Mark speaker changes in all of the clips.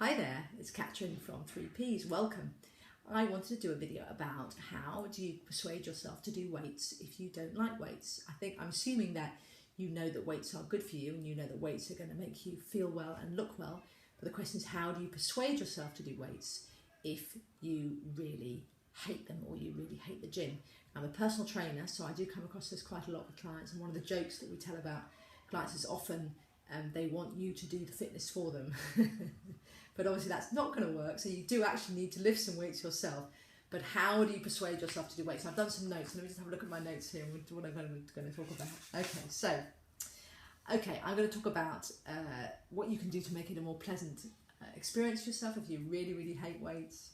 Speaker 1: Hi there, it's Catrin from 3Ps. Welcome. I wanted to do a video about how do you persuade yourself to do weights if you don't like weights. I'm assuming that you know that weights are good for you and you know that weights are going to make you feel well and look well. But the question is, how do you persuade yourself to do weights if you really hate them or you really hate the gym? I'm a personal trainer, so I do come across this quite a lot with clients, and one of the jokes that we tell about clients is often they want you to do the fitness for them. But obviously that's not going to work, so you do actually need to lift some weights yourself. But how do you persuade yourself to do weights? I've done some notes. Let me just have a look at my notes here and what I'm going to talk about. Okay, I'm going to talk about what you can do to make it a more pleasant experience for yourself if you really, really hate weights.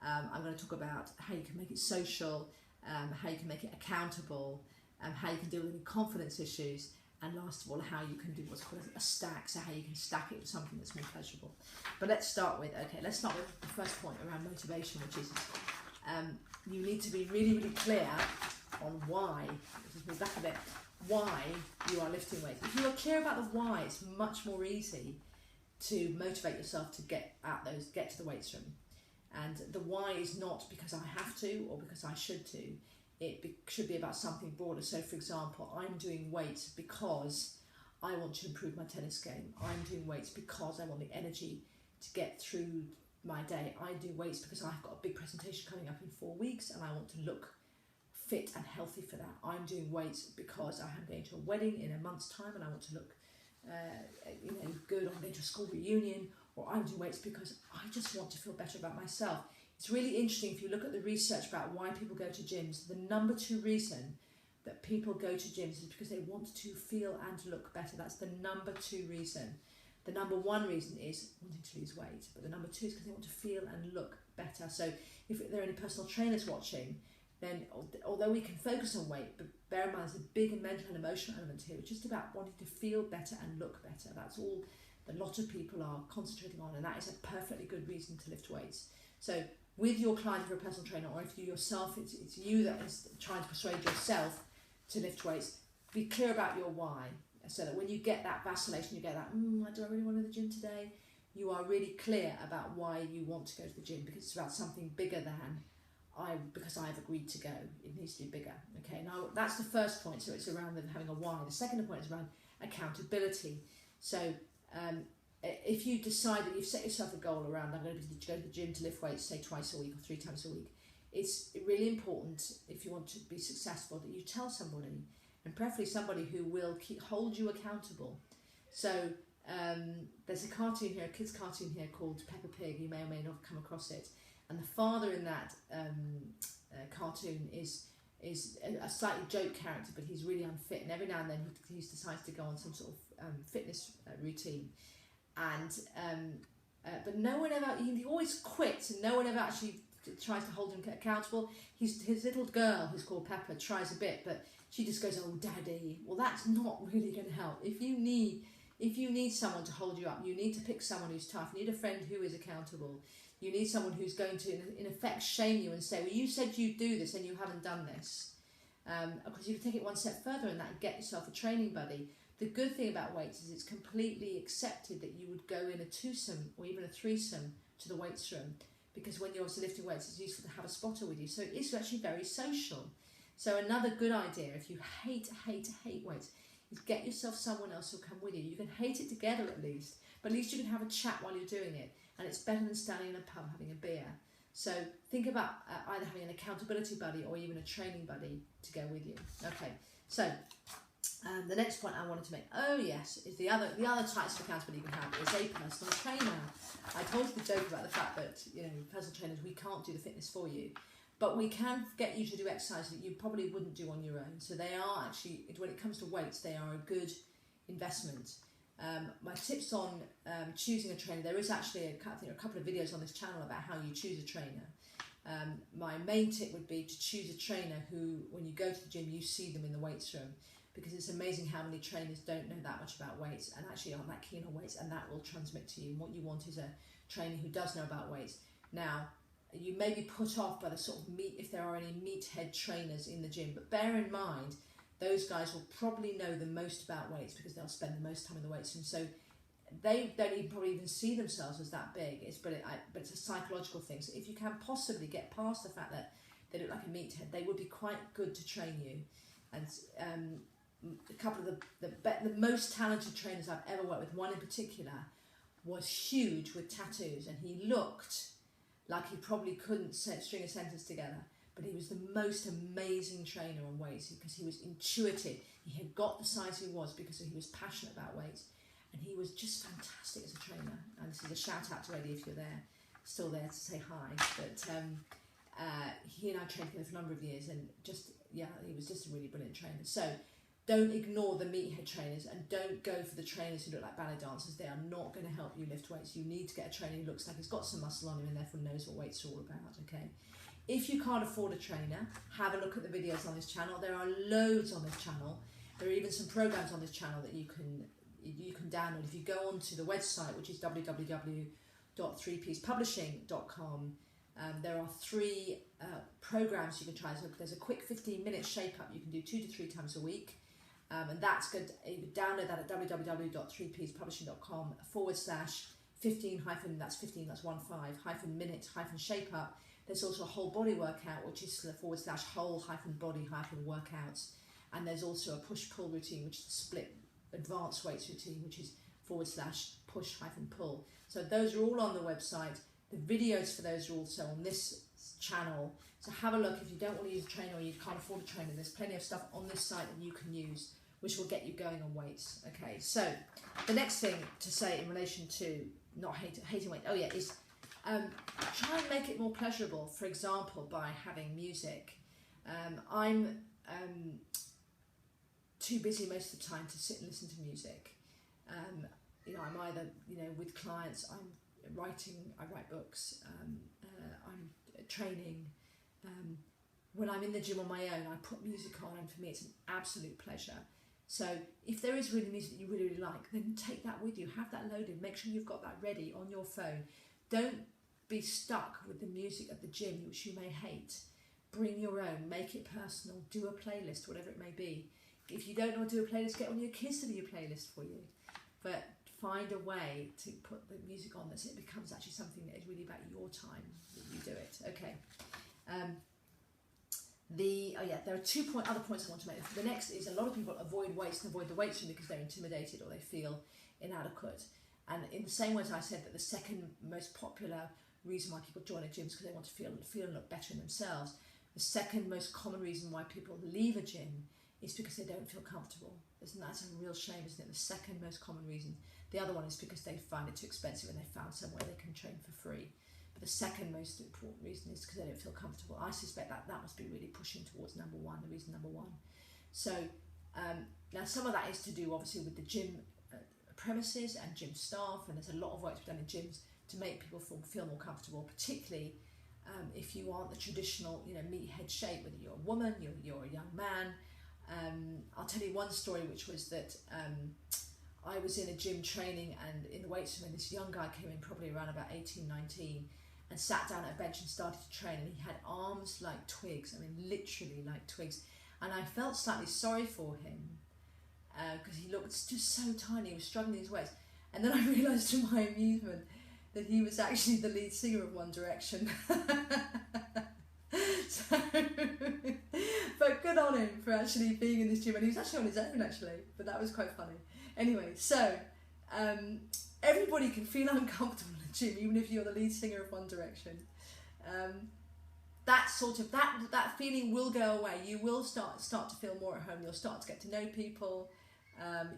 Speaker 1: I'm going to talk about how you can make it social, how you can make it accountable, how you can deal with any confidence issues, and last of all, how you can do what's called a stack, so how you can stack it with something that's more pleasurable. But let's start with the first point around motivation, which is you need to be really, really clear on why, just move back a bit, why you are lifting weights. If you are clear about the why, it's much more easy to motivate yourself to get to the weights room. And the why is not because I have to or because I should to. Should be about something broader. So for example, I'm doing weights because I want to improve my tennis game. I'm doing weights because I want the energy to get through my day. I do weights because I've got a big presentation coming up in 4 weeks and I want to look fit and healthy for that. I'm doing weights because I am going to a wedding in a month's time and I want to look good. I'm going to a school reunion. Or I'm doing weights because I just want to feel better about myself. It's really interesting if you look at the research about why people go to gyms. The number 2 reason that people go to gyms is because they want to feel and look better. That's the number 2 reason. The number 1 reason is wanting to lose weight, but the number 2 is because they want to feel and look better. So if there are any personal trainers watching, then although we can focus on weight, but bear in mind there's a big mental and emotional element here. It's just about wanting to feel better and look better. That's all a lot of people are concentrating on, and that is a perfectly good reason to lift weights. So with your client, if you're a personal trainer, or if you yourself, it's you that is trying to persuade yourself to lift weights, be clear about your why, so that when you get that vacillation, you get that, do I really want to go to the gym today? You are really clear about why you want to go to the gym, because it's about something bigger than because I've agreed to go. It needs to be bigger. Okay, now that's the first point, so it's around having a why. The second point is around accountability. So if you decide that you've set yourself a goal around, I'm going to go to the gym to lift weights, say twice a week or 3 times a week, it's really important, if you want to be successful, that you tell somebody, and preferably somebody who will hold you accountable. So there's a cartoon here, a kid's cartoon here called Peppa Pig. You may or may not have come across it. And the father in that cartoon is a slightly joke character, but he's really unfit, and every now and then he decides to go on some sort of fitness routine, and but no one ever, he always quits, and no one ever actually tries to hold him accountable. His little girl, who's called Peppa, tries a bit, but she just goes, "Oh, daddy." Well, that's not really going to help. If you need someone to hold you up, you need to pick someone who's tough. You need a friend who is accountable. You need someone who's going to, in effect, shame you and say, well, you said you'd do this and you haven't done this. Because you can take it one step further in that and get yourself a training buddy. The good thing about weights is it's completely accepted that you would go in a twosome or even a threesome to the weights room, because when you're also lifting weights, it's useful to have a spotter with you. So it's actually very social. So another good idea, if you hate weights, is get yourself someone else who'll come with you. You can hate it together at least, but at least you can have a chat while you're doing it. And it's better than standing in a pub having a beer. So think about either having an accountability buddy or even a training buddy to go with you. Okay, so the next point I wanted to make, is the other types of accountability you can have is a personal trainer. I told you the joke about the fact that, personal trainers, we can't do the fitness for you, but we can get you to do exercise that you probably wouldn't do on your own. So they are actually, when it comes to weights, they are a good investment. My tips on choosing a trainer, there is actually a couple of videos on this channel about how you choose a trainer. My main tip would be to choose a trainer who, when you go to the gym, you see them in the weights room, because it's amazing how many trainers don't know that much about weights and actually aren't that keen on weights, and that will transmit to you. And what you want is a trainer who does know about weights. Now, you may be put off by the sort of if there are any meathead trainers in the gym, but bear in mind, those guys will probably know the most about weights because they'll spend the most time in the weights room. So they don't even probably even see themselves as that big. But it's a psychological thing. So if you can possibly get past the fact that they look like a meathead, they would be quite good to train you. And a couple of the most talented trainers I've ever worked with, one in particular, was huge with tattoos, and he looked like he probably couldn't string a sentence together, but he was the most amazing trainer on weights because he was intuitive. He had got the size he was because he was passionate about weights, and he was just fantastic as a trainer. And this is a shout out to Eddie if you're there, still there to say hi. But he and I trained together for a number of years, and he was just a really brilliant trainer. So don't ignore the meathead trainers, and don't go for the trainers who look like ballet dancers. They are not going to help you lift weights. You need to get a trainer who looks like he's got some muscle on him and therefore knows what weights are all about, okay? If you can't afford a trainer, have a look at the videos on this channel. There are loads on this channel. There are even some programs on this channel that you can download. If you go onto the website, which is www.3piecepublishing.com, there are 3 programs you can try. So there's a quick 15-minute shape up you can do 2 to 3 times a week. And that's good. You can download that at www.3piecepublishing.com/15-minute-shape up. There's also a whole body workout, which is /whole-body-workouts. And there's also a push-pull routine, which is the split advanced weights routine, which is /push-pull. So those are all on the website. The videos for those are also on this channel. So have a look. If you don't want to use a trainer or you can't afford a trainer, there's plenty of stuff on this site that you can use, which will get you going on weights. Okay, so the next thing to say in relation to not hating weight, is try and make it more pleasurable. For example, by having music. I'm too busy most of the time to sit and listen to music. I'm either with clients, I'm writing, I write books, I'm training. When I'm in the gym on my own, I put music on, and for me it's an absolute pleasure. So if there is really music that you really, really like, then take that with you, have that loaded, make sure you've got that ready on your phone. Don't be stuck with the music at the gym, which you may hate. Bring your own, make it personal, do a playlist, whatever it may be. If you don't know how to do a playlist, get one of your kids to do your playlist for you. But find a way to put the music on that so it becomes actually something that is really about your time that you do it. Okay. There are 2 other points I want to make. The next is a lot of people avoid weights and avoid the weights room because they're intimidated or they feel inadequate. And in the same way as I said that the second most popular reason why people join a gym is because they want to feel and look better in themselves. The second most common reason why people leave a gym is because they don't feel comfortable. That's a real shame, isn't it? The second most common reason. The other one is because they find it too expensive and they found somewhere they can train for free. But the second most important reason is because they don't feel comfortable. I suspect that must be really pushing towards the reason number one. So now some of that is to do obviously with the gym premises and gym staff, and there's a lot of work to be done in gyms to make people feel more comfortable, particularly if you aren't the traditional meathead shape, whether you're a woman, you're a young man. I'll tell you one story, which was that I was in a gym training, and in the weights room, and this young guy came in probably around about 18, 19, and sat down at a bench and started to train, and he had arms like twigs, literally like twigs, and I felt slightly sorry for him because he looked just so tiny, he was struggling his weights, and then I realised to my amusement that he was actually the lead singer of One Direction. So, but good on him for actually being in this gym, and he was actually on his own actually, but that was quite funny. Anyway, so everybody can feel uncomfortable in the gym, even if you're the lead singer of One Direction. That feeling will go away. You will start to feel more at home. You'll start to get to know people.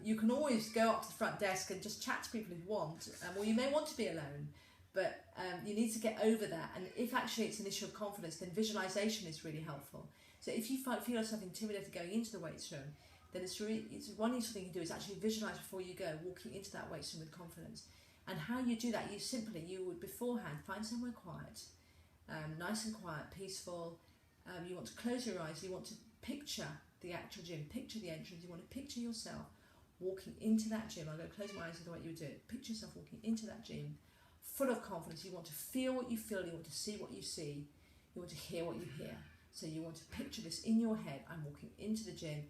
Speaker 1: You can always go up to the front desk and just chat to people if you want, or you may want to be alone, but you need to get over that. And if actually it's an issue of confidence, then visualization is really helpful. So if you feel yourself intimidated going into the weights room, then it's one useful thing you can do is actually visualize before you go, walking into that weights room with confidence. And how you do that, you would beforehand find somewhere quiet, nice and quiet, peaceful. You want to close your eyes, you want to picture the actual gym, picture the entrance, you want to picture yourself walking into that gym. I'm going to close my eyes the way you would do it. Picture yourself walking into that gym, full of confidence. You want to feel what you feel, you want to see what you see, you want to hear what you hear. So you want to picture this in your head. I'm walking into the gym,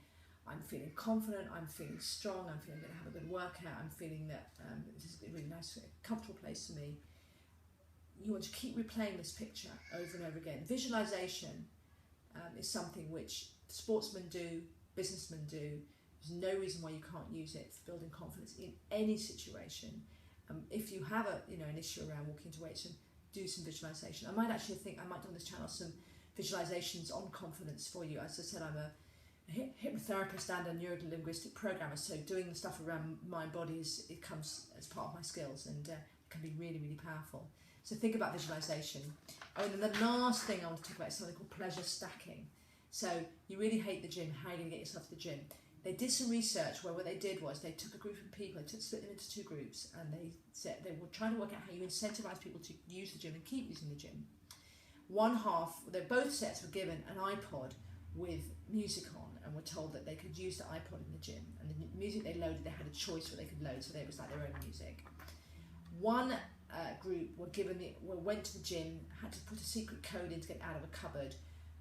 Speaker 1: I'm feeling confident, I'm feeling strong, I'm feeling I'm going to have a good workout, I'm feeling that this is a really nice, comfortable place for me. You want to keep replaying this picture over and over again. Visualization is something which sportsmen do, businessmen do. There's no reason why you can't use it for building confidence in any situation. If you have an issue around walking to weights, do some visualization. I might actually think I might do on this channel some visualizations on confidence for you. As I said, I'm a hypnotherapist and a neuro-linguistic programmer, so doing the stuff around mind body it comes as part of my skills, and it can be really, really powerful. So think about visualization. Oh, and then the last thing I want to talk about is something called pleasure stacking. So you really hate the gym, how are you going to get yourself to the gym? They did some research where what they did was they took a group of people, split them into 2 groups, and they said they were trying to work out how you incentivize people to use the gym and keep using the gym. One half, both sets were given an iPod with music on, and were told that they could use the iPod in the gym, and the music they loaded, they had a choice where they could load, so it was like their own music. One group went to the gym, had to put a secret code in to get out of a cupboard,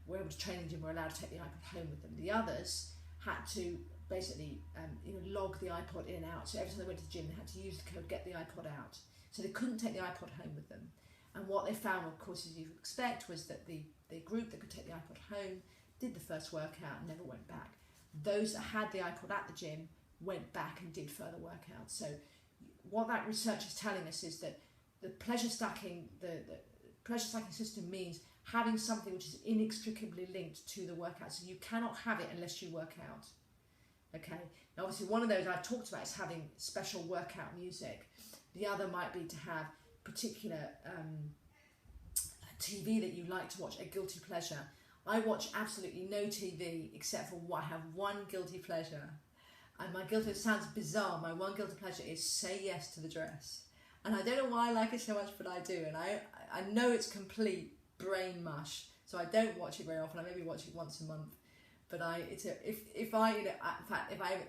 Speaker 1: were able to train in the gym, were allowed to take the iPod home with them. The others had to basically log the iPod in and out, so every time they went to the gym they had to use the code, get the iPod out, so they couldn't take the iPod home with them. And what they found, of course, as you would expect, was that the group that could take the iPod home did the first workout and never went back. Those that had the iPod at the gym went back and did further workouts. So what that research is telling us is that the pleasure stacking system means having something which is inextricably linked to the workout. So you cannot have it unless you work out. Okay. Now, obviously, one of those I've talked about is having special workout music. The other might be to have particular TV that you like to watch, a guilty pleasure. I watch absolutely no TV except for I have one guilty pleasure. And my guilty, it sounds bizarre, my one guilty pleasure is Say Yes to the Dress. And I don't know why I like it so much, but I do. And I know it's complete brain mush, so I don't watch it very often. I maybe watch it once a month. But if I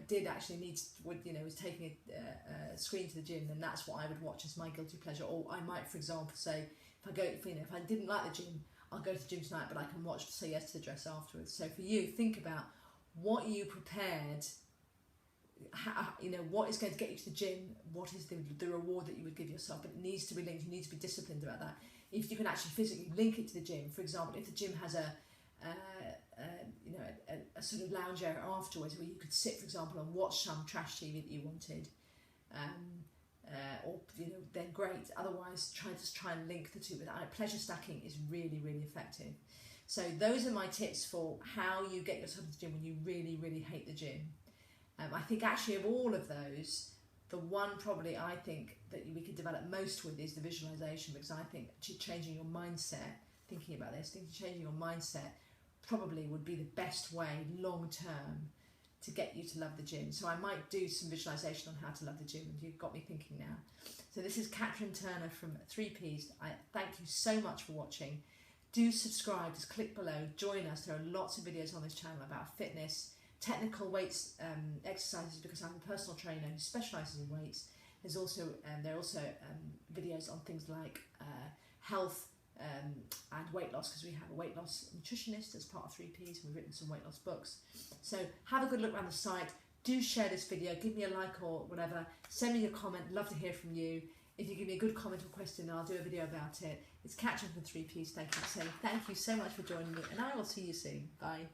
Speaker 1: did actually was taking a screen to the gym, then that's what I would watch as my guilty pleasure. Or I might, for example, say if I didn't like the gym, I'll go to the gym tonight, but I can watch Say Yes to the Dress afterwards. So for you, think about what you prepared. What is going to get you to the gym? What is the reward that you would give yourself? But it needs to be linked. You need to be disciplined about that. If you can actually physically link it to the gym, for example, if the gym has a sort of lounge area afterwards where you could sit, for example, and watch some trash TV that you wanted, then great. Otherwise, try and link the two. But pleasure stacking is really, really effective. So those are my tips for how you get yourself to the gym when you really, really hate the gym. I think actually of all of those, the one probably I think that we could develop most with is the visualization, because I think changing your mindset, changing your mindset probably would be the best way long term to get you to love the gym. So I might do some visualization on how to love the gym, and you've got me thinking now. So this is Catrin Turner from 3Ps. I thank you so much for watching. Do subscribe, just click below, join us. There are lots of videos on this channel about fitness, technical weights, exercises, because I'm a personal trainer who specialises in weights. There are also videos on things like health and weight loss, because we have a weight loss nutritionist as part of 3Ps, and we've written some weight loss books. So have a good look around the site. Do share this video, give me a like or whatever, send me a comment, love to hear from you. If you give me a good comment or question, I'll do a video about it. It's Catrin from 3Ps. Thank you so much for joining me, and I will see you soon. Bye.